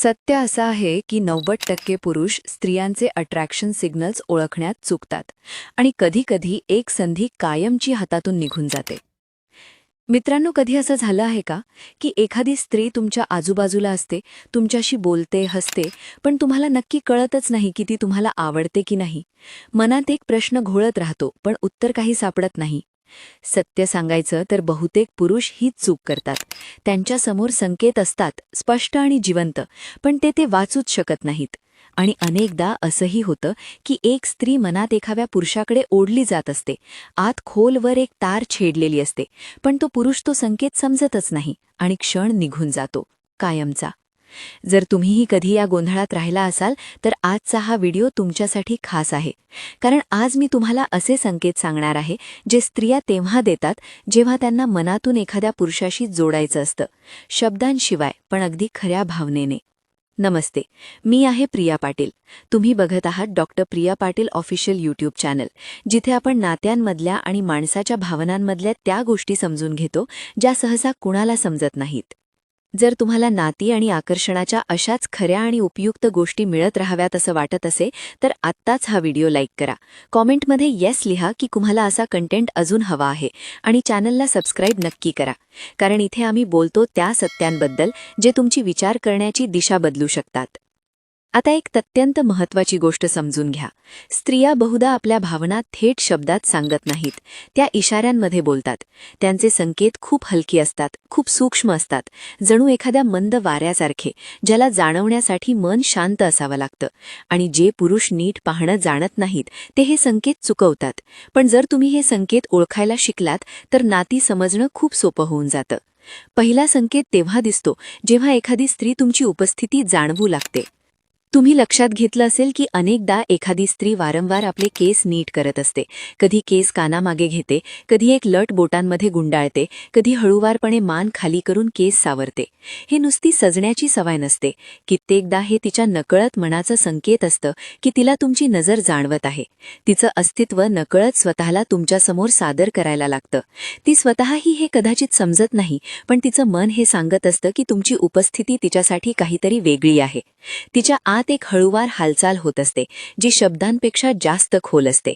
सत्य असं आहे की 90% पुरुष स्त्रियांचे अट्रॅक्शन सिग्नल्स ओळखण्यात चुकतात आणि कधीकधी एक संधी कायमची हातातून निघून जाते. मित्रांनो, कधी असं झालं आहे का की एखादी स्त्री तुमच्या आजूबाजूला असते, तुमच्याशी बोलते, हसते, पण तुम्हाला नक्की कळतच नाही की ती तुम्हाला आवडते की नाही. मनात एक प्रश्न घोळत राहतो, पण उत्तर काही सापडत नाही. सत्य सांगायचं तर बहुतेक पुरुष हीच चूक करतात. त्यांच्यासमोर संकेत असतात, स्पष्ट आणि जिवंत, पण ते वाचूच शकत नाहीत. आणि अनेकदा असंही होतं की एक स्त्री मनात एखाद्या पुरुषाकडे ओढली जात असते. आत खोलवर एक तार छेडलेली असते, पण तो पुरुष तो संकेत समजतच नाही आणि क्षण निघून जातो, कायमचा. जर तुम्हीही कधी या गोंधळात राहिला असाल तर आजचा हा व्हिडिओ तुमच्यासाठी खास आहे. कारण आज मी तुम्हाला असे संकेत सांगणार आहे जे स्त्रिया तेव्हा देतात जेव्हा त्यांना मनातून एखाद्या पुरुषाशी जोडायचं असतं, शब्दांशिवाय पण अगदी खऱ्या भावनेने. नमस्ते, मी आहे प्रिया पाटील. तुम्ही बघत आहात doctor Priya Patil official YouTube channel, जिथे आपण नात्यांमधल्या आणि माणसाच्या भावनांमधल्या त्या गोष्टी समजून घेतो ज्या सहसा कुणाला समजत नाहीत. जर तुम्हाला नाती आणि आकर्षणाच्या अशाच खऱ्या आणि उपयुक्त गोष्टी मिळत राहाव्यात असं वाटत असे तर आत्ताच हा व्हिडिओ लाईक करा. कॉमेंटमध्ये येस लिहा की तुम्हाला असा कंटेंट अजून हवा आहे आणि चॅनलला सबस्क्राईब नक्की करा. कारण इथे आम्ही बोलतो त्या सत्यांबद्दल जे तुमची विचार करण्याची दिशा बदलू शकतात. आता एक अत्यंत महत्त्वाची गोष्ट समजून घ्या. स्त्रिया बहुधा आपल्या भावना थेट शब्दात सांगत नाहीत, त्या इशाऱ्यांमध्ये बोलतात. त्यांचे संकेत खूप हलकी असतात, खूप सूक्ष्म असतात, जणू एखाद्या मंद वाऱ्यासारखे, ज्याला जाणवण्यासाठी मन शांत असावं लागतं. आणि जे पुरुष नीट पाहणं जाणत नाहीत ते हे संकेत चुकवतात. पण जर तुम्ही हे संकेत ओळखायला शिकलात तर नाती समजणं खूप सोपं होऊन जातं. पहिला संकेत तेव्हा दिसतो जेव्हा एखादी स्त्री तुमची उपस्थिती जाणवू लागते. तुम्ही लक्षात घेतलं असेल की अनेकदा एखादी स्त्री वारंवार आपले केस नीट करत असते. कधी केस कानामागे घेते, कधी एक लट बोटांमध्ये गुंडाळते, कधी हळूवारपणे मान खाली करून केस सावरते. हे नुसती सजण्याची सवय नसते. कित्येकदा हे तिच्या नकळत मनाचं संकेत असतं की तिला तुमची नजर जाणवत आहे. तिचं अस्तित्व नकळत स्वतःला तुमच्यासमोर सादर करायला लागतं. ती स्वतःही हे कदाचित समजत नाही, पण तिचं मन हे सांगत असतं की तुमची उपस्थिती तिच्यासाठी काहीतरी वेगळी आहे. तिच्या आत एक हळूवार हालचाल होत असते, जी शब्दांपेक्षा जास्त खोल असते.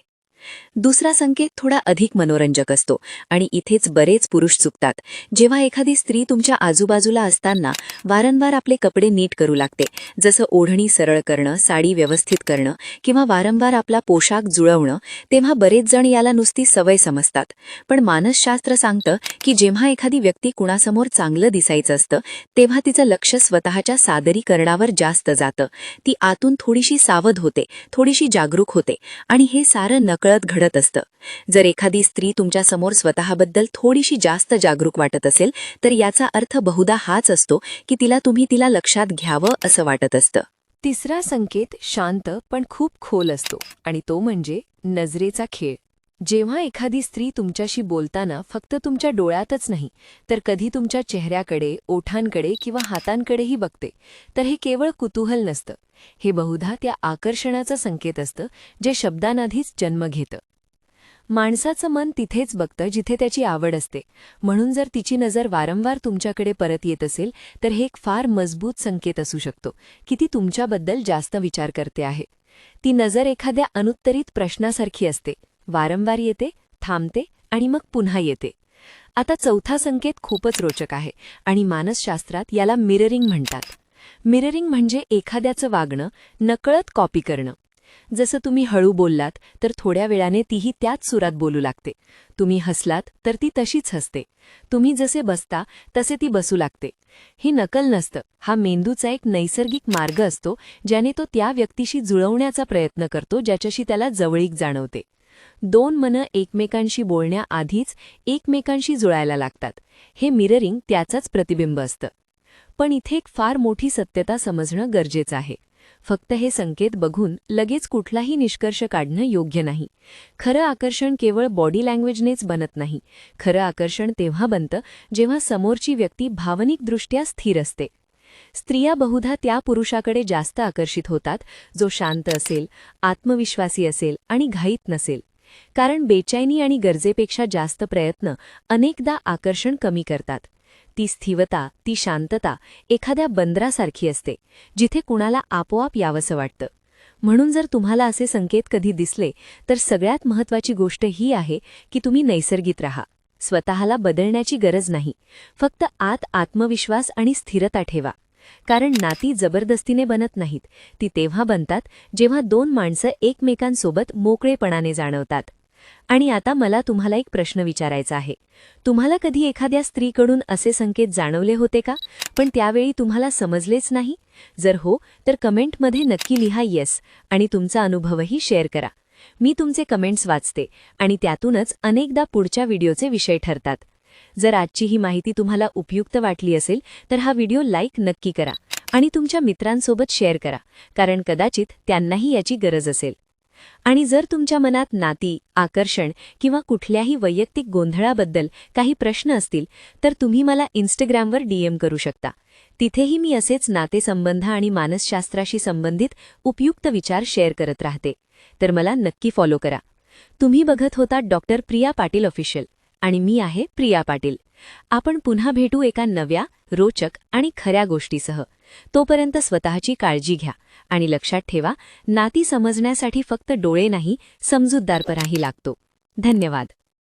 दुसरा संकेत थोडा अधिक मनोरंजक असतो आणि इथेच बरेच पुरुष चुकतात. जेव्हा एखादी स्त्री तुमच्या आजूबाजूला असताना वारंवार आपले कपडे नीट करू लागते, जसं ओढणी सरळ करणं, साडी व्यवस्थित करणं किंवा वारंवार आपला पोशाख जुळवणं, तेव्हा बरेच जण याला नुसती सवय समजतात. पण मानसशास्त्र सांगतं की जेव्हा एखादी व्यक्ती कुणासमोर चांगलं दिसायचं असतं तेव्हा तिचं लक्ष स्वतःच्या सादरीकरणावर जास्त जातं. ती आतून थोडीशी सावध होते, थोडीशी जागरूक होते आणि हे सारं नकळत घडत असतं. जर एखादी स्त्री तुमच्यासमोर स्वतःबद्दल थोडीशी जास्त जागरूक वाटत असेल तर याचा अर्थ बहुधा हाच असतो की तुम्ही तिला लक्षात घ्यावं असं वाटत असतं. तिसरा संकेत शांत पण खूप खोल असतो आणि तो म्हणजे नजरेचा खेळ. जेव्हा एखादी स्त्री तुमच्याशी बोलताना फक्त तुमच्या डोळ्यातच नाही तर कधी तुमच्या चेहऱ्याकडे, ओठांकडे किंवा हातांकडेही बघते, तर हे केवळ कुतूहल नसतं. हे बहुधा त्या आकर्षणाचं संकेत असतं जे शब्दांआधीच जन्म घेतं. माणसाचं मन तिथेच बघतं जिथे त्याची आवड असते. म्हणून जर तिची नजर वारंवार तुमच्याकडे परत येत असेल तर हे एक फार मजबूत संकेत असू शकतो की ती तुमच्याबद्दल जास्त विचार करते आहे. ती नजर एखाद्या अनुत्तरित प्रश्नासारखी असते, वारंवार येते, थांबते आणि मग पुन्हा येते. आता चौथा संकेत खूपच रोचक आहे आणि मानसशास्त्रात याला मिररिंग म्हणतात. मिररिंग म्हणजे एखाद्याचं वागणं नकळत कॉपी करणं. जसं तुम्ही हळू बोललात तर थोड्या वेळाने तीही त्याच सुरात बोलू लागते. तुम्ही हसलात तर ती तशीच हसते. तुम्ही जसे बसता तसे ती बसू लागते. ही नकल नसतं, हा मेंदूचा एक नैसर्गिक मार्ग असतो ज्याने तो त्या व्यक्तीशी जुळवण्याचा प्रयत्न करतो ज्याच्याशी त्याला जवळीक जाणवते. दोन मनं एकमेकांशी बोलण्याआधीच एकमेकांशी जुळायला लागतात. हे मिररिंग त्याचाच प्रतिबिंब असतं. पण इथे एक फार मोठी सत्यता समजणं गरजेचं आहे. फक्त हे संकेत बघून लगेच कुठलाही निष्कर्ष काढणं योग्य नाही. खरं आकर्षण केवळ बॉडी लँग्वेजनेच बनत नाही. खरं आकर्षण तेव्हा बनतं जेव्हा समोरची व्यक्ती भावनिकदृष्ट्या स्थिर असते. स्त्रिया बहुधा त्या पुरुषाकडे जास्त आकर्षित होतात जो शांत असेल, आत्मविश्वासी असेल आणि घाईत नसेल. कारण बेचैनी आणि गरजेपेक्षा जास्त प्रयत्न अनेकदा आकर्षण कमी करतात. ती स्थिरता, ती शांतता एखाद्या बंदरासारखी असते, जिथे कुणाला आपोआप यावंसं वाटतं. म्हणून जर तुम्हाला असे संकेत कधी दिसले, तर सगळ्यात महत्त्वाची गोष्ट ही आहे की तुम्ही नैसर्गिक राहा. स्वतःला बदलण्याची गरज नाही. फक्त आत आत्मविश्वास आणि स्थिरता ठेवा. कारण नाती जबरदस्तीने बनत नाहीत. ती तेव्हा बनतात जेव्हा दोन माणसं एकमेकांसोबत मोकळेपणाने जाणवतात. आणि आता मला तुम्हाला एक प्रश्न विचारायचा आहे. तुम्हाला कधी एखाद्या स्त्रीकडून असे संकेत जाणवले होते का, पण त्यावेळी तुम्हाला समजलेच नाही? जर हो, तर कमेंटमध्ये नक्की लिहा येस आणि तुमचा अनुभवही शेअर करा. मी तुमचे कमेंट्स वाचते आणि त्यातूनच अनेकदा पुढच्या व्हिडिओचे विषय ठरतात. जर आजची ही माहिती तुम्हाला उपयुक्त वाटली असेल, तर हा व्हिडिओ लाईक नक्की करा आणि तुमच्या मित्रांसोबत शेअर करा, कारण कदाचित त्यांनाही याची गरज असेल. आणि जर तुमच्या मनात नाती, आकर्षण किंवा कुठल्याही वैयक्तिक गोंधळाबद्दल काही प्रश्न असतील, तर तुम्ही मला इंस्टाग्रामवर DM करू शकता. तिथेही मी असेच नातेसंबंध आणि मानसशास्त्राशी संबंधित उपयुक्त विचार शेअर करत राहते. तर मला नक्की फॉलो करा. तुम्ही बघत होता डॉक्टर प्रिया पाटील ऑफिशियल आणि मी आहे प्रिया पाटील. आपण पुन्हा भेटू एका नव्या, रोचक आणि खऱ्या गोष्टीसह. तोपर्यंत स्वतःची काळजी घ्या आणि लक्षात ठेवा, नाती समजण्यासाठी फक्त डोळे नाही, समजूतदारपणाही लागतो. धन्यवाद.